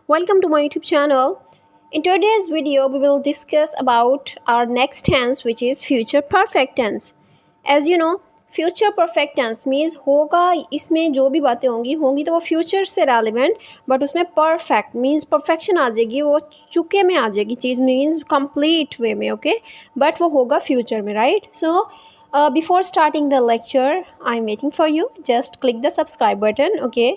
welcome to my YouTube channel. In today's video we will discuss about our next tense, which is future perfect tense. As you know, future perfect tense means होगा, इसमें जो भी बातें होंगी तो वो future से relevant, but उसमें perfect means perfection आ जाएगी, वो चुके में आ जाएगी चीज़, means complete way में, okay, but वो होगा future में, right? So before starting the lecture, I'm waiting for you. Just click the subscribe button, okay,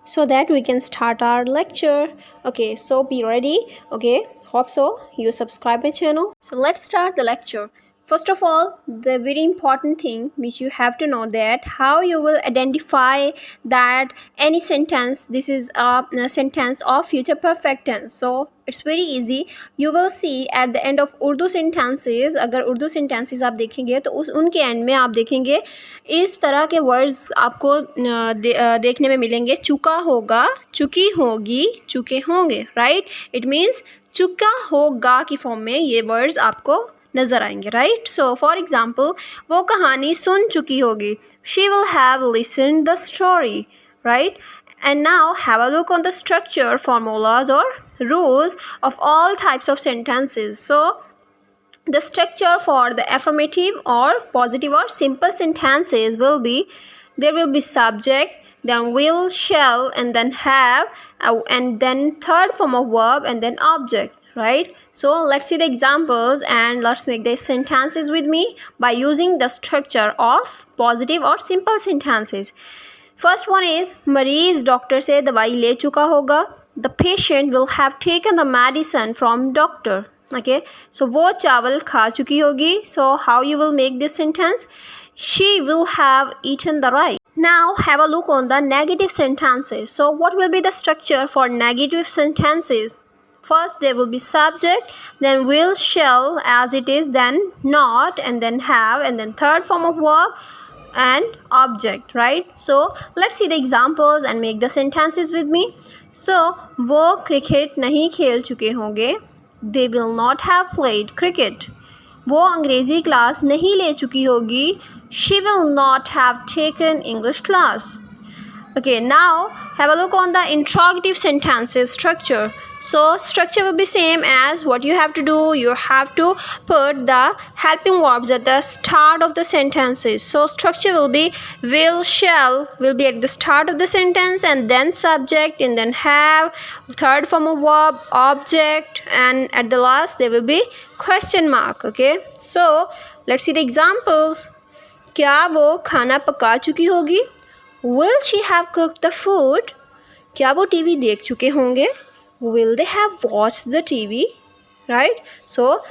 so that we can start our lecture. Okay, so be ready. Okay, hope so you subscribe my channel. So let's start the lecture. First of all, the very important thing which you have to know, that how you will identify that any sentence, this is a sentence of future perfect tense. So it's very easy. You will see at the end of Urdu sentences, अगर Urdu sentences आप देखेंगे तो उनके end में आप देखेंगे इस तरह के words आपको देखने में मिलेंगे. चुका होगा, चुकी होगी, चुके होंगे, right? It means चुका होगा की फॉर्म में ये वर्ड्स आपको नज़र आएंगे, राइट? सो फॉर एग्जाम्पल, वो कहानी सुन चुकी होगी, she will have listen the story, right? And now have a look on the structure, formulas or rules of all types of sentences. So the structure for the affirmative or positive or simple sentences will be, there will be subject, then will, shall, and then have, and then third form of verb, and then object, right? So let's see the examples and let's make the sentences with me by using the structure of positive or simple sentences. First one is, मरीज doctor से दवाई ले चुका होगा. The patient will have taken the medicine from doctor. Okay, so वो चावल खा चुकी होगी. So how you will make this sentence? She will have eaten the rice. Now have a look on the negative sentences. So what will be the structure for negative sentences? First there will be subject, then will, shall as it is, then not, and then have, and then third form of verb and object, right? So let's see the examples and make the sentences with me. So वो cricket नहीं खेल चुके होंगे. They will not have played cricket. वो अंग्रेज़ी class नहीं ले चुकी होगी. She will not have taken English class. Okay, now have a look on the interrogative sentences structure. So structure will be same as what you have to do. You have to put the helping verbs at the start of the sentences. So structure will be will, shall will be at the start of the sentence, and then subject, and then have, third form of verb, object, and at the last there will be question mark. Okay, so let's see the examples. क्या वो खाना पका चुकी होगी? Will she have cooked the food? क्या वो TV देख चुके होंगे? Will they have watched the TV? Right? So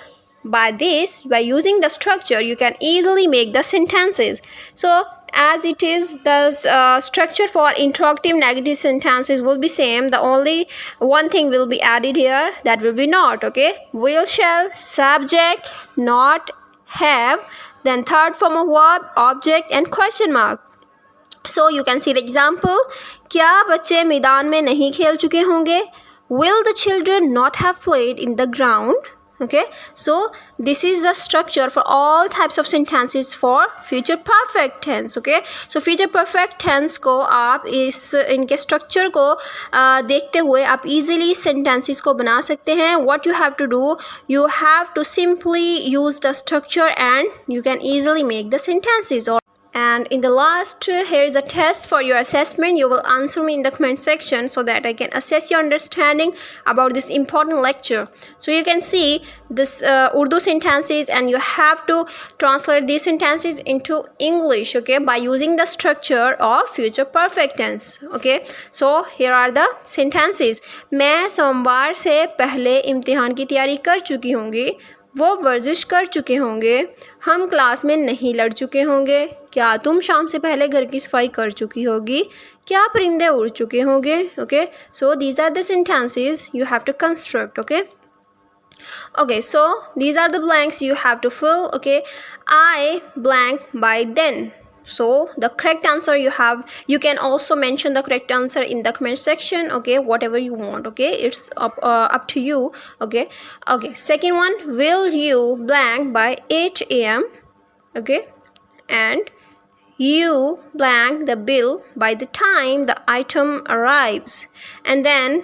by this, by using the structure, you can easily make the sentences. So as it is, the structure for interrogative negative sentences will be same. The only one thing will be added here, that will be not. Okay, will, shall, subject, not, have, then third form of verb, object, and question mark. So you can see the example. क्या बच्चे मैदान में नहीं खेल चुके होंगे? Will the children not have played in the ground? Okay, so this is the structure for all types of sentences for future perfect tense. Okay, so future perfect tense को आप इनके structure को देखते हुए आप easily sentences को बना सकते हैं. What you have to do, you have to simply use the structure and you can easily make the sentences. And in the last, here is a test for your assessment. You will answer me in the comment section so that I can assess your understanding about this important lecture. So you can see this Urdu sentences, and you have to translate these sentences into English, okay, by using the structure of future perfect tense. Okay, so here are the sentences. मैं सोमवार से पहले इम्तिहान की तैयारी कर चुकी होंगी. वो वर्जिश कर चुके होंगे. हम क्लास में नहीं लड़ चुके होंगे. क्या तुम शाम से पहले घर की सफाई कर चुकी होगी? क्या परिंदे उड़ चुके होंगे? Okay, so these are the sentences you have to construct. Okay, so these are the blanks you have to fill. Okay, I blank by then. So the correct answer you can also mention the correct answer in the comment section. Okay, whatever you want. Okay, it's up to you. Okay, second one, will you blank by 8 a.m. Okay, and you blank the bill by the time the item arrives. And then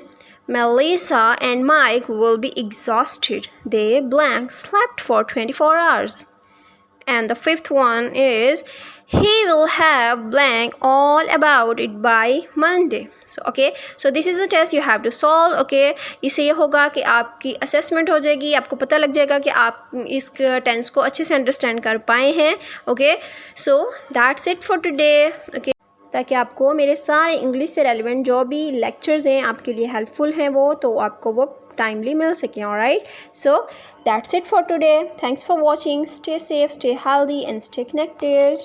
Melissa and Mike will be exhausted. They blank slept for 24 hours. And the fifth one is he will have blank all about it by Monday. So okay, so this is a test you have to solve. Okay, इससे ये होगा कि आपकी assessment हो जाएगी, आपको पता लग जाएगा कि आप इस टेंस को अच्छे से अंडरस्टैंड कर पाए हैं. Okay, so that's it for today. Okay, ताकि आपको मेरे सारे इंग्लिश से रेलिवेंट जो भी लेक्चर्स हैं आपके लिए हेल्पफुल हैं वो, तो आपको वो टाइमली मिल सकें. Alright, so that's it for today. Thanks for watching. Stay safe, stay healthy and stay connected.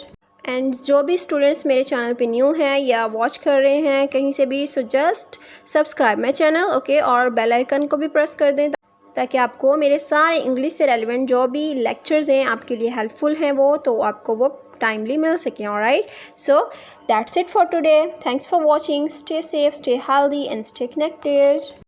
And जो भी स्टूडेंट्स मेरे चैनल पे न्यू हैं या वॉच कर रहे हैं कहीं से भी, so just subscribe my channel. Okay, और बेल आइकन को भी प्रेस कर दें ताकि आपको मेरे सारे इंग्लिश से रेलिवेंट जो भी लेक्चर्स हैं आपके लिए हेल्पफुल हैं वो, तो आपको वो टाइमली मिल सकें. Alright, so that's it for today. Thanks for watching. Stay safe, stay healthy and stay connected.